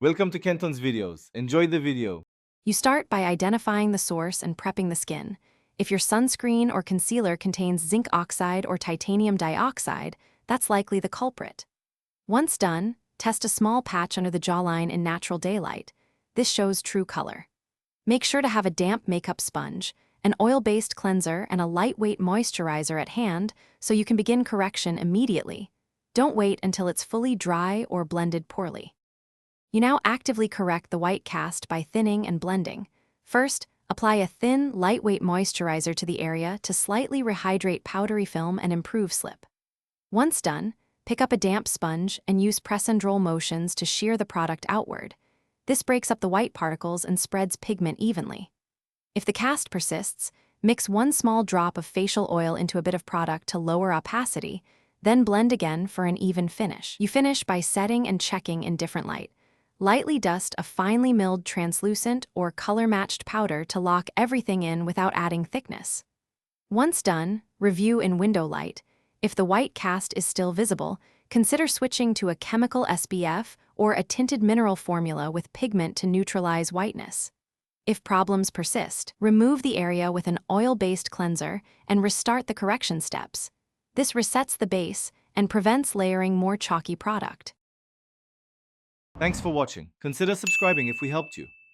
Welcome to Kenton's videos. Enjoy the video. You start by identifying the source and prepping the skin. If your sunscreen or concealer contains zinc oxide or titanium dioxide, that's likely the culprit. Once done, test a small patch under the jawline in natural daylight. This shows true color. Make sure to have a damp makeup sponge, an oil-based cleanser, and a lightweight moisturizer at hand so you can begin correction immediately. Don't wait until it's fully dry or blended poorly. You now actively correct the white cast by thinning and blending. First, apply a thin, lightweight moisturizer to the area to slightly rehydrate powdery film and improve slip. Once done, pick up a damp sponge and use press and roll motions to shear the product outward. This breaks up the white particles and spreads pigment evenly. If the cast persists, mix 1 small drop of facial oil into a bit of product to lower opacity, then blend again for an even finish. You finish by setting and checking in different light. Lightly dust a finely milled translucent or color-matched powder to lock everything in without adding thickness. Once done, review in window light. If the white cast is still visible, consider switching to a chemical SPF or a tinted mineral formula with pigment to neutralize whiteness. If problems persist, remove the area with an oil-based cleanser and restart the correction steps. This resets the base and prevents layering more chalky product. Thanks for watching. Consider subscribing if we helped you.